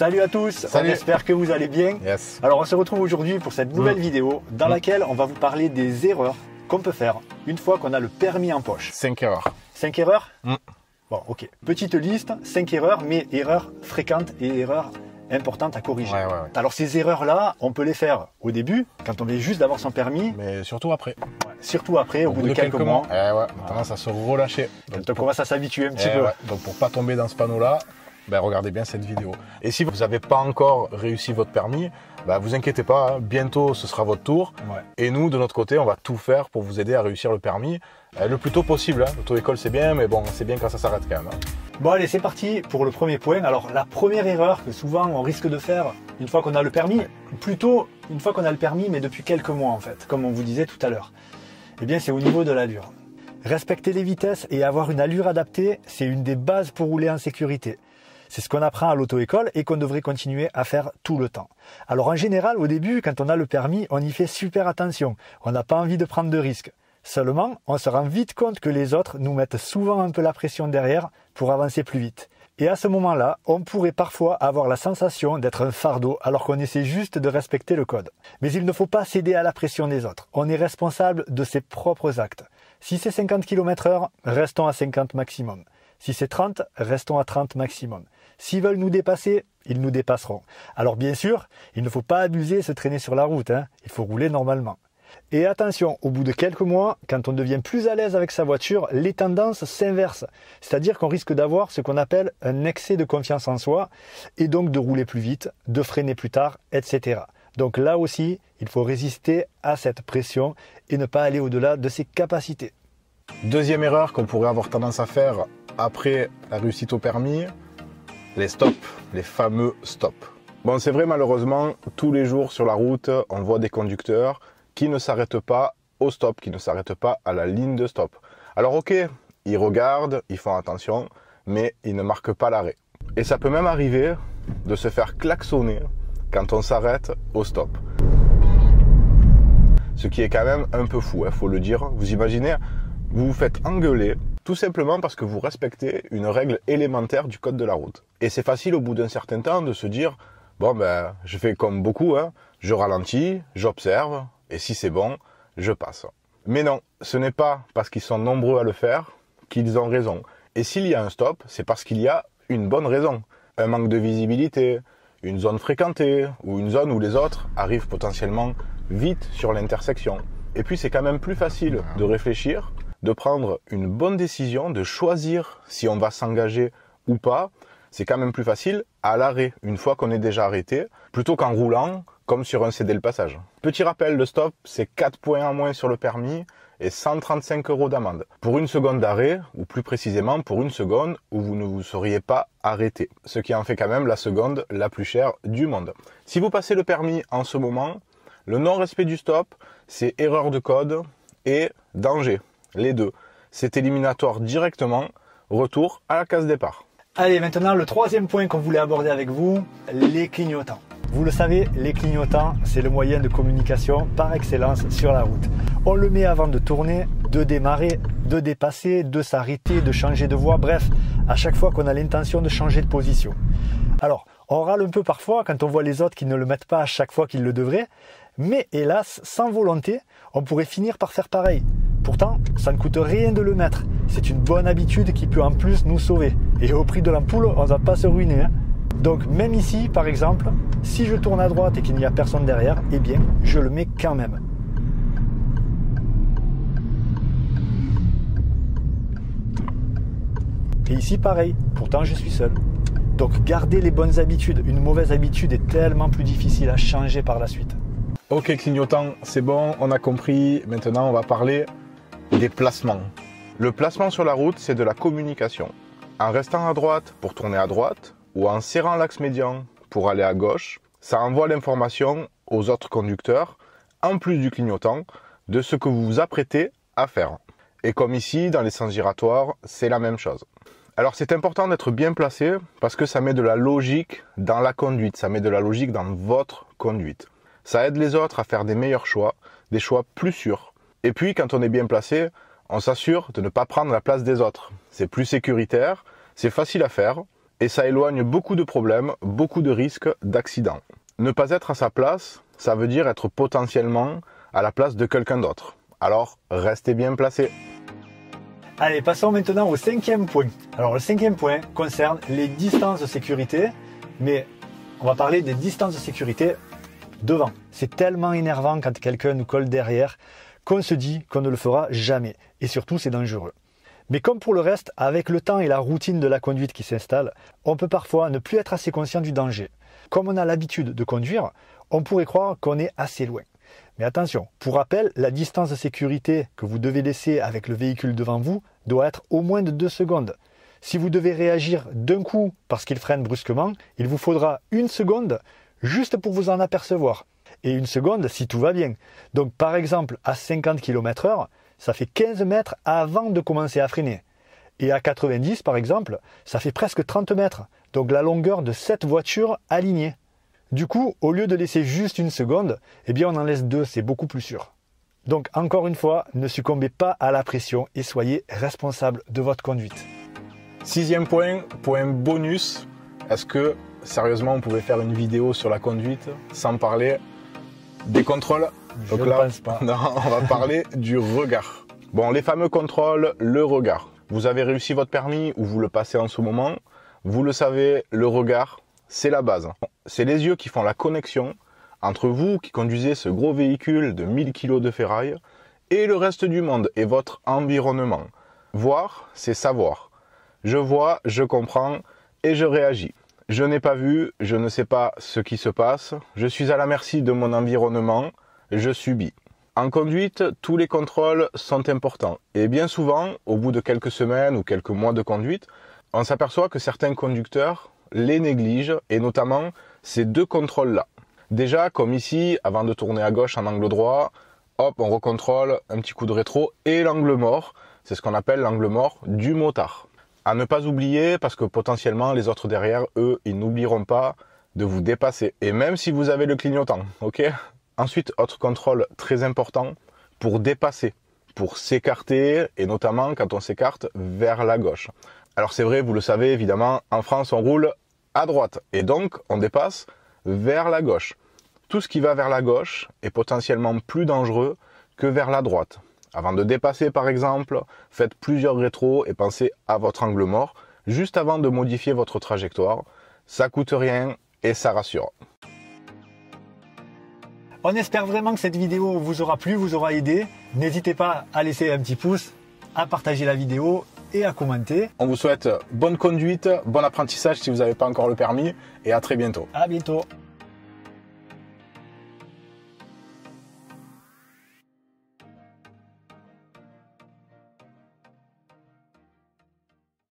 Salut à tous, Salut. on espère que vous allez bien. Yes. Alors on se retrouve aujourd'hui pour cette nouvelle vidéo dans laquelle on va vous parler des erreurs qu'on peut faire une fois qu'on a le permis en poche. 5 erreurs. 5 erreurs Mm. Bon, ok. Petite liste, 5 erreurs, mais erreurs fréquentes et erreurs importantes à corriger. Ouais. Alors ces erreurs-là, on peut les faire au début, quand on vient juste d'avoir son permis, Mais surtout après. surtout après, au bout de quelques mois. On commence à se relâcher. Quand on commence à s'habituer un petit Eh peu. ouais. Donc pour pas tomber dans ce panneau-là, regardez bien cette vidéo. Et si vous n'avez pas encore réussi votre permis, vous inquiétez pas, hein, bientôt ce sera votre tour. Ouais. Et nous, de notre côté, on va tout faire pour vous aider à réussir le permis le plus tôt possible. Hein. L'auto-école c'est bien, mais bon, c'est bien quand ça s'arrête quand même. Hein. Bon allez, c'est parti pour le premier point. Alors la première erreur que souvent on risque de faire une fois qu'on a le permis, plutôt une fois qu'on a le permis, mais depuis quelques mois en fait, comme on vous disait tout à l'heure, eh bien c'est au niveau de l'allure. Respecter les vitesses et avoir une allure adaptée, c'est une des bases pour rouler en sécurité. C'est ce qu'on apprend à l'auto-école et qu'on devrait continuer à faire tout le temps. Alors en général, au début, quand on a le permis, on y fait super attention. On n'a pas envie de prendre de risques. Seulement, on se rend vite compte que les autres nous mettent souvent un peu la pression derrière pour avancer plus vite. Et à ce moment-là, on pourrait parfois avoir la sensation d'être un fardeau alors qu'on essaie juste de respecter le code. Mais il ne faut pas céder à la pression des autres. On est responsable de ses propres actes. Si c'est 50 km/h, restons à 50 maximum. Si c'est 30, restons à 30 maximum. S'ils veulent nous dépasser, ils nous dépasseront. Alors bien sûr, il ne faut pas abuser et se traîner sur la route. Il faut rouler normalement. Et attention, au bout de quelques mois, quand on devient plus à l'aise avec sa voiture, les tendances s'inversent. C'est-à-dire qu'on risque d'avoir ce qu'on appelle un excès de confiance en soi, et donc de rouler plus vite, de freiner plus tard, etc. Donc là aussi, il faut résister à cette pression et ne pas aller au-delà de ses capacités. Deuxième erreur qu'on pourrait avoir tendance à faire après la réussite au permis, les stops, les fameux stops. Bon, c'est vrai, malheureusement, tous les jours sur la route, on voit des conducteurs qui ne s'arrêtent pas au stop, qui ne s'arrêtent pas à la ligne de stop. Alors ok, ils regardent, ils font attention, mais ils ne marquent pas l'arrêt. Et ça peut même arriver de se faire klaxonner quand on s'arrête au stop. Ce qui est quand même un peu fou, faut le dire. Vous imaginez, vous vous faites engueuler tout simplement parce que vous respectez une règle élémentaire du code de la route. Et c'est facile au bout d'un certain temps de se dire, bon je fais comme beaucoup, je ralentis, j'observe, et si c'est bon, je passe. Mais non, ce n'est pas parce qu'ils sont nombreux à le faire qu'ils ont raison. Et s'il y a un stop, c'est parce qu'il y a une bonne raison. Un manque de visibilité, une zone fréquentée, ou une zone où les autres arrivent potentiellement vite sur l'intersection. Et puis c'est quand même plus facile de réfléchir, de prendre une bonne décision, de choisir si on va s'engager ou pas. C'est quand même plus facile à l'arrêt, une fois qu'on est déjà arrêté, plutôt qu'en roulant, comme sur un cédé le passage. Petit rappel, le stop, c'est 4 points en moins sur le permis et 135 € d'amende. Pour une seconde d'arrêt, ou plus précisément pour une seconde où vous ne vous seriez pas arrêté. Ce qui en fait quand même la seconde la plus chère du monde. Si vous passez le permis en ce moment, le non-respect du stop, c'est erreur de code et danger. Les deux. C'est éliminatoire directement, retour à la case départ. Allez, maintenant le troisième point qu'on voulait aborder avec vous, les clignotants. Vous le savez, les clignotants, c'est le moyen de communication par excellence sur la route. On le met avant de tourner, de démarrer, de dépasser, de s'arrêter, de changer de voie, bref, à chaque fois qu'on a l'intention de changer de position. Alors, on râle un peu parfois quand on voit les autres qui ne le mettent pas à chaque fois qu'ils le devraient, mais hélas, sans volonté, on pourrait finir par faire pareil. Pourtant, ça ne coûte rien de le mettre. C'est une bonne habitude qui peut en plus nous sauver. Et au prix de l'ampoule, on ne va pas se ruiner. Donc même ici, par exemple, si je tourne à droite et qu'il n'y a personne derrière, eh bien, je le mets quand même. Et ici, pareil. Pourtant, je suis seul. Donc gardez les bonnes habitudes. Une mauvaise habitude est tellement plus difficile à changer par la suite. Ok, clignotant, c'est bon, on a compris. Maintenant, on va parler des placements. Le placement sur la route, c'est de la communication. En restant à droite pour tourner à droite ou en serrant l'axe médian pour aller à gauche, ça envoie l'information aux autres conducteurs, en plus du clignotant, de ce que vous vous apprêtez à faire. Et comme ici, dans les sens giratoires, c'est la même chose. Alors c'est important d'être bien placé parce que ça met de la logique dans la conduite, ça met de la logique dans votre conduite. Ça aide les autres à faire des meilleurs choix, des choix plus sûrs. Et puis quand on est bien placé, on s'assure de ne pas prendre la place des autres. C'est plus sécuritaire, c'est facile à faire et ça éloigne beaucoup de problèmes, beaucoup de risques d'accidents. Ne pas être à sa place, ça veut dire être potentiellement à la place de quelqu'un d'autre. Alors, restez bien placé. Allez, passons maintenant au 5e point. Alors le 5e point concerne les distances de sécurité, mais on va parler des distances de sécurité devant. C'est tellement énervant quand quelqu'un nous colle derrière qu'on se dit qu'on ne le fera jamais. Et surtout, c'est dangereux. Mais comme pour le reste, avec le temps et la routine de la conduite qui s'installe, on peut parfois ne plus être assez conscient du danger. Comme on a l'habitude de conduire, on pourrait croire qu'on est assez loin. Mais attention, pour rappel, la distance de sécurité que vous devez laisser avec le véhicule devant vous doit être au moins de 2 secondes. Si vous devez réagir d'un coup parce qu'il freine brusquement, il vous faudra 1 seconde juste pour vous en apercevoir. Et 1 seconde si tout va bien. Donc par exemple, à 50 km/h, ça fait 15 mètres avant de commencer à freiner. Et à 90 par exemple, ça fait presque 30 mètres. Donc la longueur de 7 voitures alignées. Du coup, au lieu de laisser juste 1 seconde, eh bien on en laisse 2, c'est beaucoup plus sûr. Donc encore une fois, ne succombez pas à la pression et soyez responsable de votre conduite. 6e point, point bonus. Est-ce que, sérieusement, on pouvait faire une vidéo sur la conduite sans parler des contrôles? Je ne pense pas. Non, on va parler du regard. Bon, les fameux contrôles, le regard. Vous avez réussi votre permis ou vous le passez en ce moment. Vous le savez, le regard, c'est la base. C'est les yeux qui font la connexion entre vous qui conduisez ce gros véhicule de 1000 kg de ferraille et le reste du monde et votre environnement. Voir, c'est savoir. Je vois, je comprends et je réagis. Je n'ai pas vu, je ne sais pas ce qui se passe. Je suis à la merci de mon environnement, je subis. En conduite, tous les contrôles sont importants. Et bien souvent, au bout de quelques semaines ou quelques mois de conduite, on s'aperçoit que certains conducteurs les négligent, et notamment ces 2 contrôles-là. Déjà, comme ici, avant de tourner à gauche en angle droit, hop, on recontrôle un petit coup de rétro et l'angle mort, c'est ce qu'on appelle l'angle mort du motard. À ne pas oublier, parce que potentiellement les autres derrière, eux, ils n'oublieront pas de vous dépasser. Et même si vous avez le clignotant, ok? Ensuite, autre contrôle très important, pour dépasser, pour s'écarter, et notamment quand on s'écarte vers la gauche. Alors c'est vrai, vous le savez évidemment, en France on roule à droite et donc on dépasse vers la gauche. Tout ce qui va vers la gauche est potentiellement plus dangereux que vers la droite. Avant de dépasser par exemple, faites plusieurs rétros et pensez à votre angle mort juste avant de modifier votre trajectoire. Ça coûte rien et ça rassure. On espère vraiment que cette vidéo vous aura plu, vous aura aidé. N'hésitez pas à laisser un petit pouce, à partager la vidéo et à commenter. On vous souhaite bonne conduite, bon apprentissage si vous n'avez pas encore le permis et à très bientôt. À bientôt.